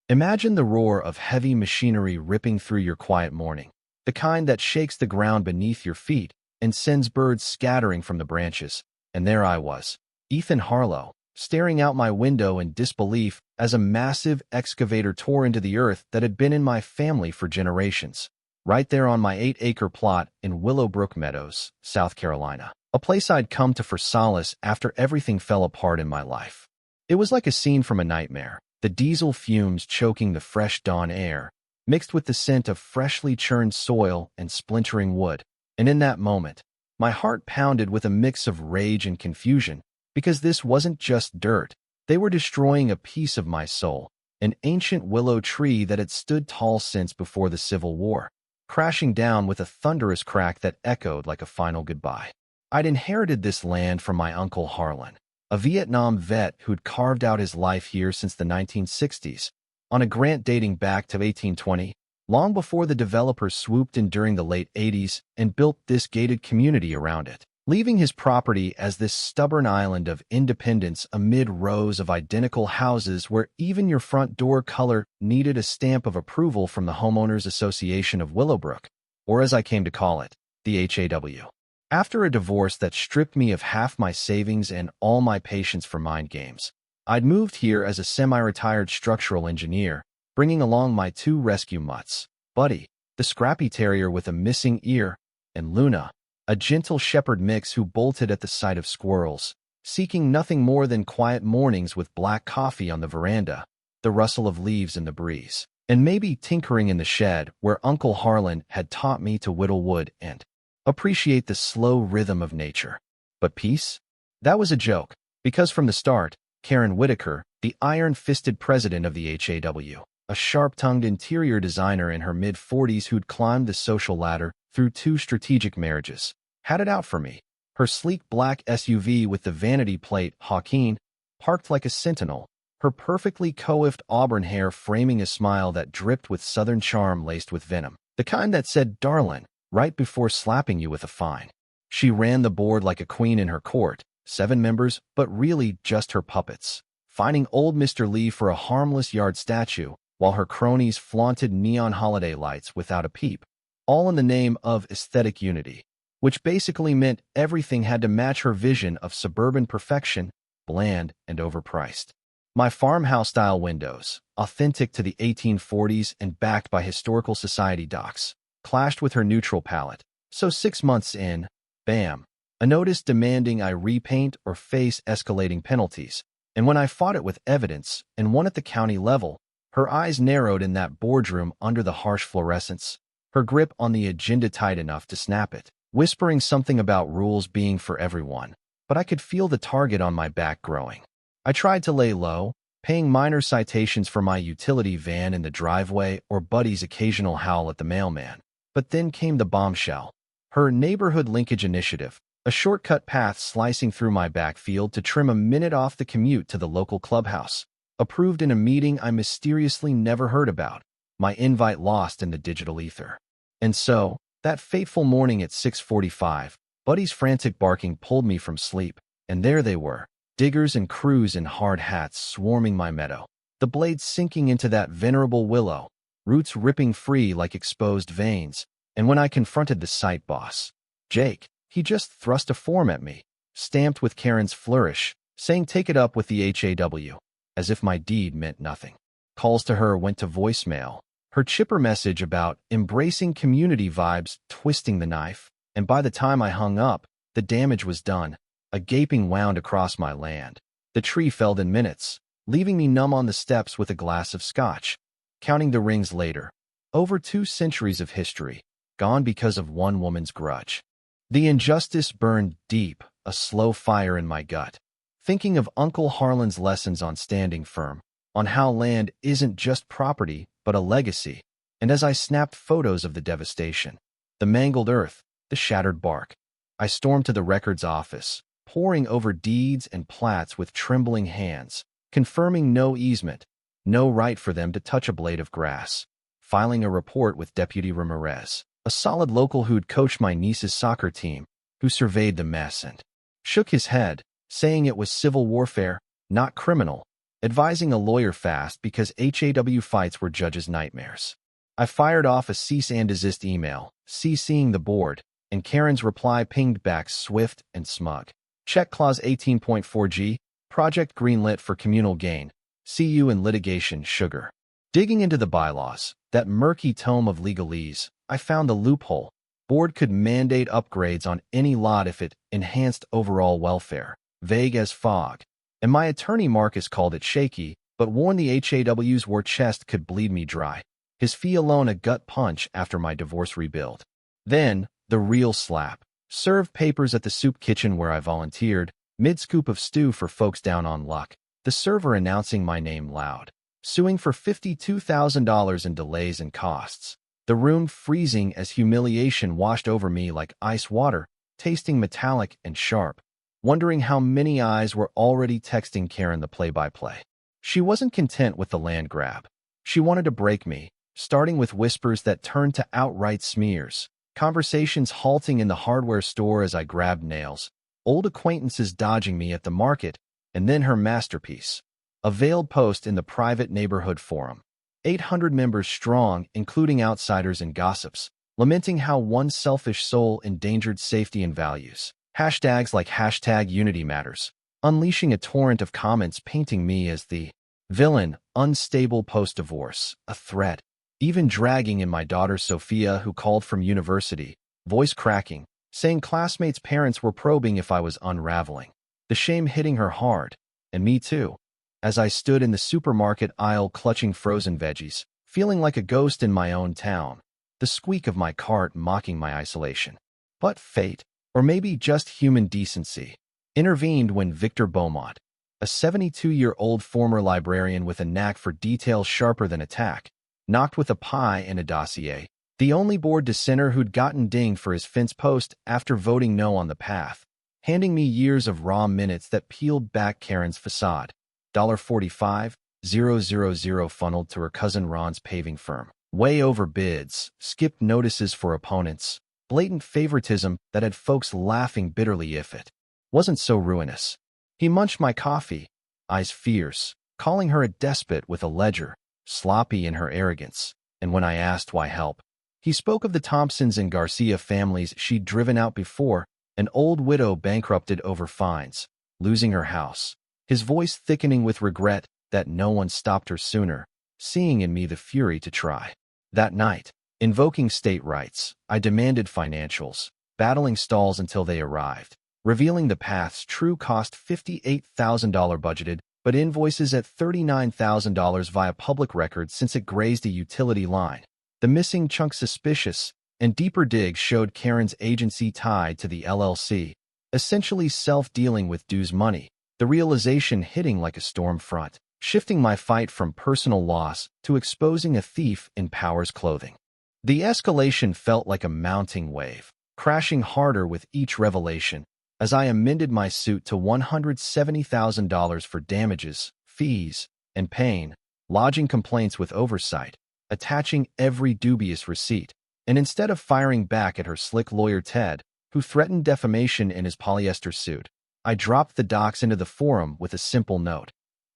Imagine the roar of heavy machinery ripping through your quiet morning, the kind that shakes the ground beneath your feet and sends birds scattering from the branches. And there I was, Ethan Harlow, staring out my window in disbelief as a massive excavator tore into the earth that had been in my family for generations, right there on my 8-acre plot in Willowbrook Meadows, South Carolina, a place I'd come to for solace after everything fell apart in my life. It was like a scene from a nightmare, the diesel fumes choking the fresh dawn air, mixed with the scent of freshly churned soil and splintering wood. And in that moment, my heart pounded with a mix of rage and confusion, because this wasn't just dirt. They were destroying a piece of my soul, an ancient willow tree that had stood tall since before the Civil War, crashing down with a thunderous crack that echoed like a final goodbye. I'd inherited this land from my uncle Harlan, a Vietnam vet who'd carved out his life here since the 1960s, on a grant dating back to 1820, long before the developers swooped in during the late 80s and built this gated community around it, leaving his property as this stubborn island of independence amid rows of identical houses where even your front door color needed a stamp of approval from the Homeowners Association of Willowbrook, or as I came to call it, the HAW. After a divorce that stripped me of half my savings and all my patience for mind games, I'd moved here as a semi-retired structural engineer, bringing along my 2 rescue mutts, Buddy, the scrappy terrier with a missing ear, and Luna, a gentle shepherd mix who bolted at the sight of squirrels, seeking nothing more than quiet mornings with black coffee on the veranda, the rustle of leaves in the breeze, and maybe tinkering in the shed where Uncle Harlan had taught me to whittle wood and appreciate the slow rhythm of nature. But peace? That was a joke, because from the start, Karen Whitaker, the iron-fisted president of the HAW, a sharp-tongued interior designer in her mid-40s who'd climbed the social ladder through 2 strategic marriages, had it out for me. Her sleek black SUV with the vanity plate Hawkeen, parked like a sentinel, her perfectly coiffed auburn hair framing a smile that dripped with southern charm laced with venom, the kind that said "darlin'" right before slapping you with a fine. She ran the board like a queen in her court, 7 members, but really just her puppets, finding old Mr. Lee for a harmless yard statue, while her cronies flaunted neon holiday lights without a peep, all in the name of aesthetic unity, which basically meant everything had to match her vision of suburban perfection, bland and overpriced. My farmhouse-style windows, authentic to the 1840s and backed by historical society docs, clashed with her neutral palette. So 6 months in, bam, a notice demanding I repaint or face escalating penalties. And when I fought it with evidence and won at the county level, her eyes narrowed in that boardroom under the harsh fluorescence, her grip on the agenda tight enough to snap it, whispering something about rules being for everyone. But I could feel the target on my back growing. I tried to lay low, paying minor citations for my utility van in the driveway or Buddy's occasional howl at the mailman. But then came the bombshell. Her neighborhood linkage initiative, a shortcut path slicing through my backfield to trim a minute off the commute to the local clubhouse, approved in a meeting I mysteriously never heard about, my invite lost in the digital ether. And so, that fateful morning at 6:45, Buddy's frantic barking pulled me from sleep, and there they were, diggers and crews in hard hats swarming my meadow, the blades sinking into that venerable willow, roots ripping free like exposed veins. And when I confronted the site boss, Jake, he just thrust a form at me, stamped with Karen's flourish, saying take it up with the HAW, as if my deed meant nothing. Calls to her went to voicemail, her chipper message about embracing community vibes twisting the knife, and by the time I hung up, the damage was done, a gaping wound across my land. The tree felled in minutes, leaving me numb on the steps with a glass of scotch, counting the rings later. Over 2 centuries of history, gone because of one woman's grudge. The injustice burned deep, a slow fire in my gut, thinking of Uncle Harlan's lessons on standing firm, on how land isn't just property, but a legacy, and as I snapped photos of the devastation, the mangled earth, the shattered bark, I stormed to the records office, poring over deeds and plats with trembling hands, confirming no easement, no right for them to touch a blade of grass, filing a report with Deputy Ramirez, a solid local who'd coached my niece's soccer team, who surveyed the mess and shook his head, saying it was civil warfare, not criminal, advising a lawyer fast because HAW fights were judges' nightmares. I fired off a cease and desist email, CCing the board, and Karen's reply pinged back swift and smug. Check clause 18.4G, project greenlit for communal gain. See you in litigation, sugar. Digging into the bylaws, that murky tome of legalese, I found the loophole. Board could mandate upgrades on any lot if it enhanced overall welfare. Vague as fog. And my attorney Marcus called it shaky, but warned the HAW's war chest could bleed me dry. His fee alone a gut punch after my divorce rebuild. Then, the real slap. Served papers at the soup kitchen where I volunteered, mid-scoop of stew for folks down on luck. The server announcing my name loud. Suing for $52,000 in delays and costs. The room freezing as humiliation washed over me like ice water, tasting metallic and sharp. Wondering how many eyes were already texting Karen the play-by-play. She wasn't content with the land grab. She wanted to break me, starting with whispers that turned to outright smears. Conversations halting in the hardware store as I grabbed nails. Old acquaintances dodging me at the market, and then her masterpiece. A veiled post in the private neighborhood forum. 800 members strong, including outsiders and gossips, lamenting how one selfish soul endangered safety and values. Hashtags like #UnityMatters, unleashing a torrent of comments painting me as the villain, unstable post-divorce, a threat. Even dragging in my daughter Sophia, who called from university, voice cracking, saying classmates' parents were probing if I was unraveling. The shame hitting her hard, and me too. As I stood in the supermarket aisle clutching frozen veggies, feeling like a ghost in my own town, the squeak of my cart mocking my isolation. But fate, or maybe just human decency, intervened when Victor Beaumont, a 72-year-old former librarian with a knack for detail sharper than attack, knocked with a pie and a dossier, the only board dissenter who'd gotten dinged for his fence post after voting no on the path, handing me years of raw minutes that peeled back Karen's facade. $45,000 funneled to her cousin Ron's paving firm. Way over bids, skipped notices for opponents, blatant favoritism that had folks laughing bitterly if it wasn't so ruinous. He munched my coffee, eyes fierce, calling her a despot with a ledger, sloppy in her arrogance, and when I asked why help, he spoke of the Thompsons and Garcia families she'd driven out before, an old widow bankrupted over fines, losing her house, his voice thickening with regret that no one stopped her sooner, seeing in me the fury to try. That night, invoking state rights, I demanded financials, battling stalls until they arrived, revealing the path's true cost $58,000 budgeted, but invoices at $39,000 via public records since it grazed a utility line. The missing chunk suspicious, and deeper digs showed Karen's agency tied to the LLC, essentially self-dealing with dues money, the realization hitting like a storm front, shifting my fight from personal loss to exposing a thief in Power's clothing. The escalation felt like a mounting wave, crashing harder with each revelation, as I amended my suit to $170,000 for damages, fees, and pain, lodging complaints with oversight, attaching every dubious receipt, and instead of firing back at her slick lawyer Ted, who threatened defamation in his polyester suit, I dropped the docs into the forum with a simple note.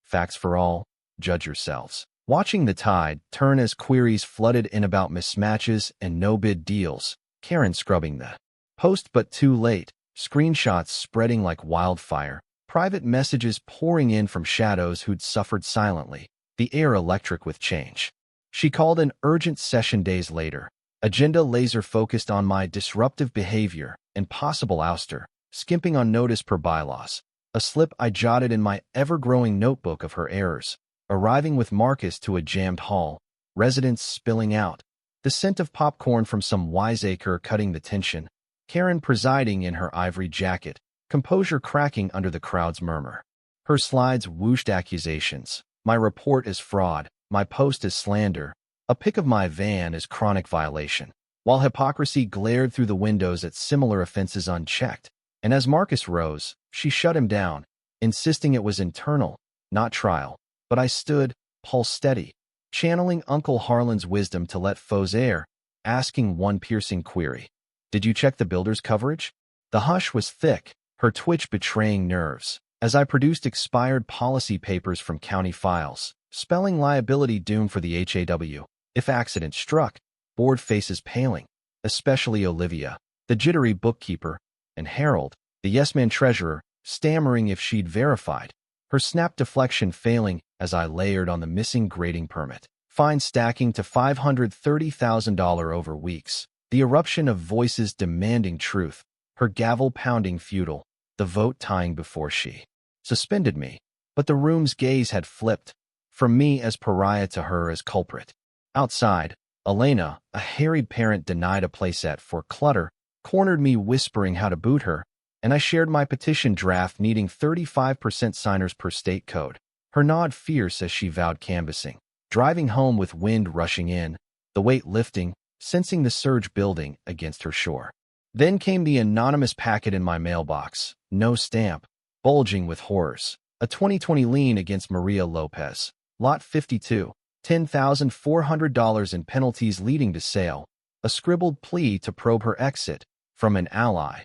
Facts for all, judge yourselves. Watching the tide turn as queries flooded in about mismatches and no-bid deals, Karen scrubbing the post but too late, screenshots spreading like wildfire, private messages pouring in from shadows who'd suffered silently, the air electric with change. She called an urgent session days later, agenda laser-focused on my disruptive behavior and possible ouster, skimping on notice per bylaws, a slip I jotted in my ever-growing notebook of her errors, arriving with Marcus to a jammed hall, residents spilling out, the scent of popcorn from some wiseacre cutting the tension, Karen presiding in her ivory jacket, composure cracking under the crowd's murmur. Her slides whooshed accusations, my report is fraud, my post is slander, a pic of my van is chronic violation, while hypocrisy glared through the windows at similar offenses unchecked. And as Marcus rose, she shut him down, insisting it was internal, not trial. But I stood, pulse steady, channeling Uncle Harlan's wisdom to let foes air, asking one piercing query. Did you check the builder's coverage? The hush was thick, her twitch betraying nerves. as I produced expired policy papers from county files, spelling liability doom for the HAW. If accident struck, board faces paling, especially Olivia, the jittery bookkeeper, and Harold, the yes-man treasurer, stammering if she'd verified, her snap deflection failing as I layered on the missing grading permit. Fine stacking to $530,000 over weeks. The eruption of voices demanding truth, her gavel pounding futile, the vote tying before she suspended me. But the room's gaze had flipped, from me as pariah to her as culprit. Outside, Elena, a harried parent denied a playset for clutter, cornered me whispering how to boot her, and I shared my petition draft needing 35% signers per state code. Her nod fierce as she vowed canvassing. Driving home with wind rushing in, the weight lifting, sensing the surge building against her shore. Then came the anonymous packet in my mailbox, no stamp, bulging with horrors. A 2020 lien against Maria Lopez, Lot 52, $10,400 in penalties leading to sale, a scribbled plea to probe her exit, from an ally.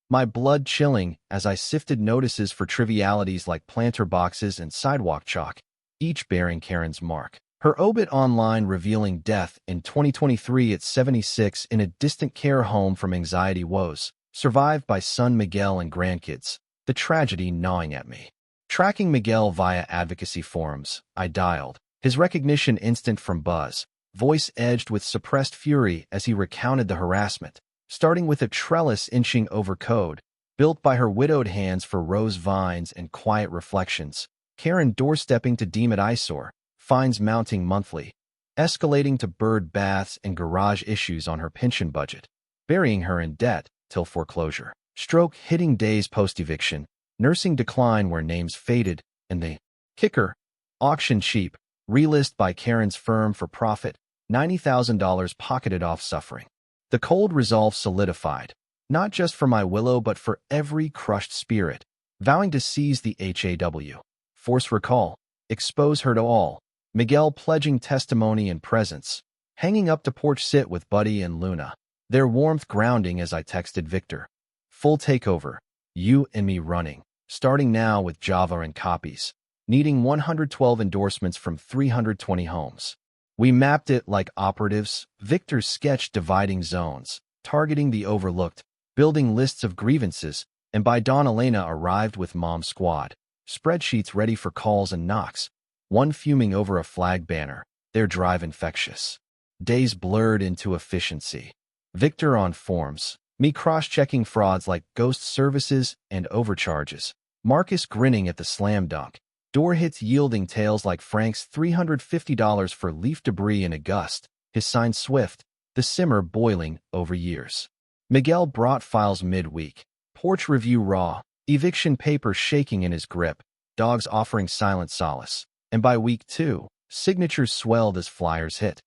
My blood chilling as I sifted notices for trivialities like planter boxes and sidewalk chalk, each bearing Karen's mark. Her obit online revealing death in 2023 at 76 in a distant care home from anxiety woes, survived by son Miguel and grandkids, the tragedy gnawing at me. Tracking Miguel via advocacy forums, I dialed, his recognition instant from Buzz, voice edged with suppressed fury as he recounted the harassment, starting with a trellis inching over code, built by her widowed hands for rose vines and quiet reflections, Karen doorstepping to deem it eyesore, fines mounting monthly, escalating to bird baths and garage issues on her pension budget, burying her in debt till foreclosure. Stroke hitting days post-eviction, nursing decline where names faded, and the kicker, auction cheap, relist by Karen's firm for profit, $90,000 pocketed off suffering. The cold resolve solidified, not just for my Willow but for every crushed spirit, vowing to seize the HAW. Force recall, expose her to all. Miguel pledging testimony and presence, hanging up to porch sit with Buddy and Luna, their warmth grounding as I texted Victor. Full takeover, you and me running, starting now with Java and copies, needing 112 endorsements from 320 homes. We mapped it like operatives, Victor's sketch dividing zones, targeting the overlooked, building lists of grievances, and by dawn Elena arrived with Mom's squad, spreadsheets ready for calls and knocks, one fuming over a flag banner, their drive infectious. Days blurred into efficiency. Victor on forms, me cross-checking frauds like ghost services and overcharges, Marcus grinning at the slam dunk, door hits yielding tails like Frank's $350 for leaf debris in a gust, his sign swift, the simmer boiling over years. Miguel brought files midweek, porch review raw, eviction papers shaking in his grip, dogs offering silent solace. And by week 2, signatures swelled as flyers hit.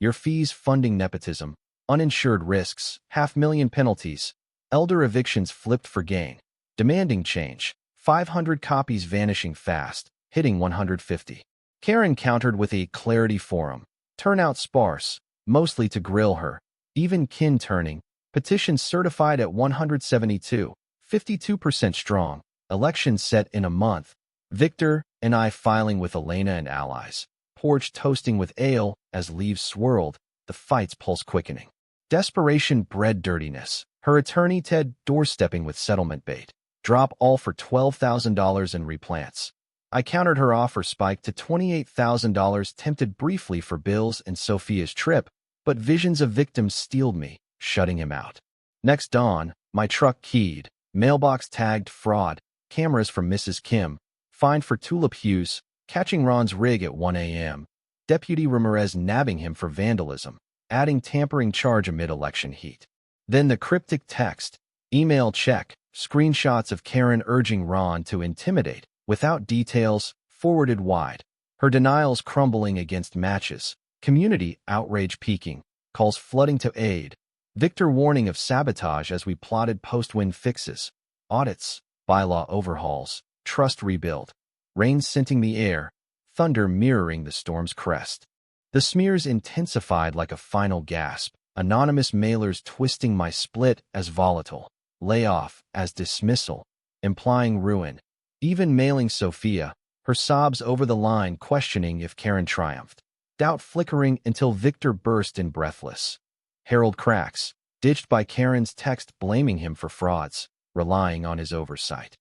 Your fees funding nepotism, uninsured risks, $500,000 penalties, elder evictions flipped for gain, demanding change, 500 copies vanishing fast, hitting 150. Karen countered with a clarity forum, turnout sparse, mostly to grill her, even kin turning, petition certified at 172, 52% strong, election set in a month, Victor and I filing with Elena and allies, porch toasting with ale as leaves swirled, the fight's pulse quickening. Desperation bred dirtiness, her attorney Ted doorstepping with settlement bait, drop all for $12,000 in replants. I countered her offer spike to $28,000 tempted briefly for Bill's and Sophia's trip, but visions of victims steeled me, shutting him out. Next dawn, my truck keyed, mailbox tagged fraud, cameras from Mrs. Kim, fined for tulip hues, catching Ron's rig at 1 a.m., Deputy Ramirez nabbing him for vandalism, adding tampering charge amid election heat. Then the cryptic text, email check, screenshots of Karen urging Ron to intimidate, without details, forwarded wide, her denials crumbling against matches, community outrage peaking, calls flooding to aid, Victor warning of sabotage as we plotted post-win fixes, audits, bylaw overhauls, trust rebuild, rain scenting the air, thunder mirroring the storm's crest. The smears intensified like a final gasp, anonymous mailers twisting my split as volatile, layoff as dismissal, implying ruin, even mailing Sophia, her sobs over the line questioning if Karen triumphed. Doubt flickering until Victor burst in breathless. Harold cracks, ditched by Karen's text blaming him for frauds, relying on his oversight.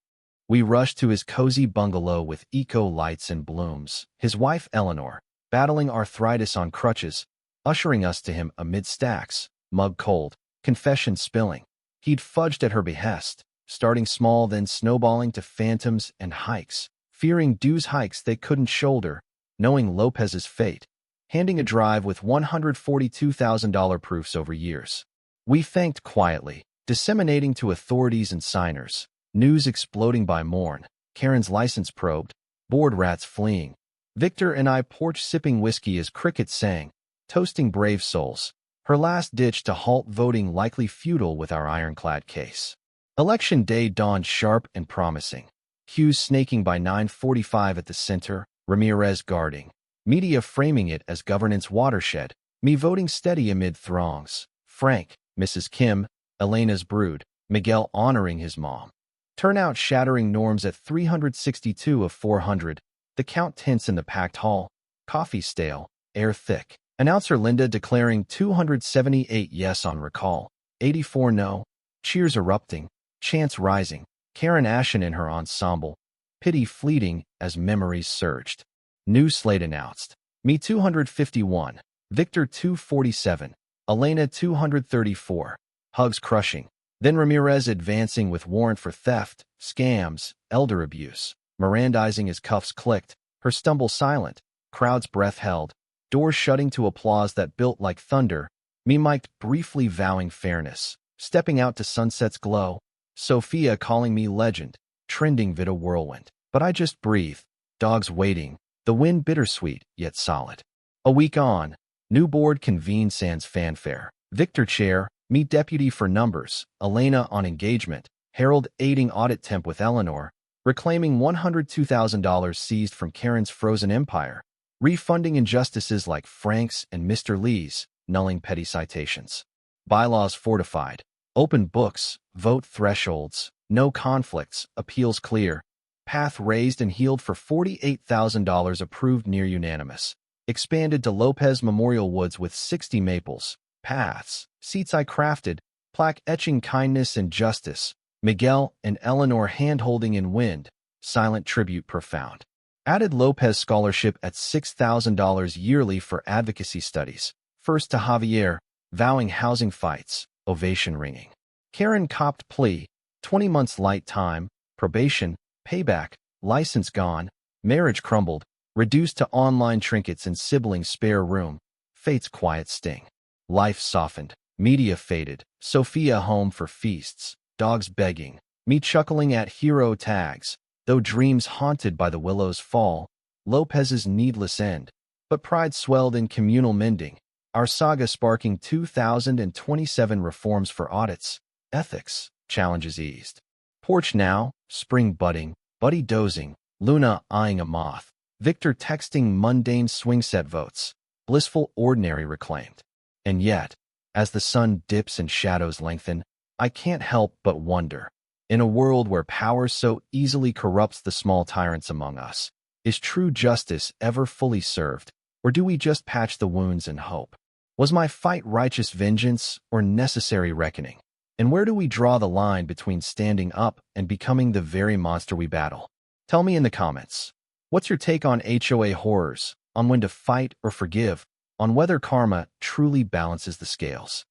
We rushed to his cozy bungalow with eco lights and blooms, his wife Eleanor, battling arthritis on crutches, ushering us to him amid stacks, mug cold, confession spilling. He'd fudged at her behest, starting small then snowballing to phantoms and hikes, fearing dues hikes they couldn't shoulder, knowing Lopez's fate, handing a drive with $142,000 proofs over years. We thanked quietly, disseminating to authorities and signers, news exploding by morn, Karen's license probed, board rats fleeing. Victor and I porch-sipping whiskey as crickets sang, toasting brave souls, her last ditch to halt voting likely futile with our ironclad case. Election day dawned sharp and promising. Hughes snaking by 9:45 at the center, Ramirez guarding, media framing it as governance watershed, me voting steady amid throngs, Frank, Mrs. Kim, Elena's brood, Miguel honoring his mom. Turnout shattering norms at 362 of 400, the count tense in the packed hall, coffee stale, air thick. Announcer Linda declaring 278 yes on recall, 84 no, cheers erupting, chants rising, Karen ashen in her ensemble, pity fleeting as memories surged. New slate announced, me 251, Victor 247, Elena 234, hugs crushing, then Ramirez advancing with warrant for theft, scams, elder abuse, Mirandizing as cuffs clicked, her stumble silent, crowd's breath held, doors shutting to applause that built like thunder, me mic'd briefly vowing fairness, stepping out to sunset's glow, Sophia calling me legend, trending Vita whirlwind. But I just breathe, dogs waiting, the wind bittersweet yet solid. A week on, new board convened sans fanfare, Victor chair, me deputy for numbers, Elena on engagement, Harold aiding audit temp with Eleanor, reclaiming $102,000 seized from Karen's frozen empire, refunding injustices like Frank's and Mr. Lee's, nulling petty citations. Bylaws fortified, open books, vote thresholds, no conflicts, appeals clear, path raised and healed for $48,000 approved near unanimous, expanded to Lopez Memorial Woods with 60 maples, paths, seats I crafted, plaque etching kindness and justice, Miguel and Eleanor hand-holding in wind, silent tribute profound. Added Lopez scholarship at $6,000 yearly for advocacy studies, first to Javier, vowing housing fights, ovation ringing. Karen copped plea, 20 months light time, probation, payback, license gone, marriage crumbled, reduced to online trinkets and sibling spare room, fate's quiet sting. Life softened, media faded, Sophia home for feasts, dogs begging, me chuckling at hero tags, though dreams haunted by the willow's fall, Lopez's needless end, but pride swelled in communal mending, our saga sparking 2027 reforms for audits, ethics, challenges eased. Porch now, spring budding, Buddy dozing, Luna eyeing a moth, Victor texting mundane swing set votes, blissful ordinary reclaimed. And yet, as the sun dips and shadows lengthen, I can't help but wonder, in a world where power so easily corrupts the small tyrants among us, is true justice ever fully served, or do we just patch the wounds and hope? Was my fight righteous vengeance or necessary reckoning? And where do we draw the line between standing up and becoming the very monster we battle? Tell me in the comments. What's your take on HOA horrors, on when to fight or forgive, on whether karma truly balances the scales?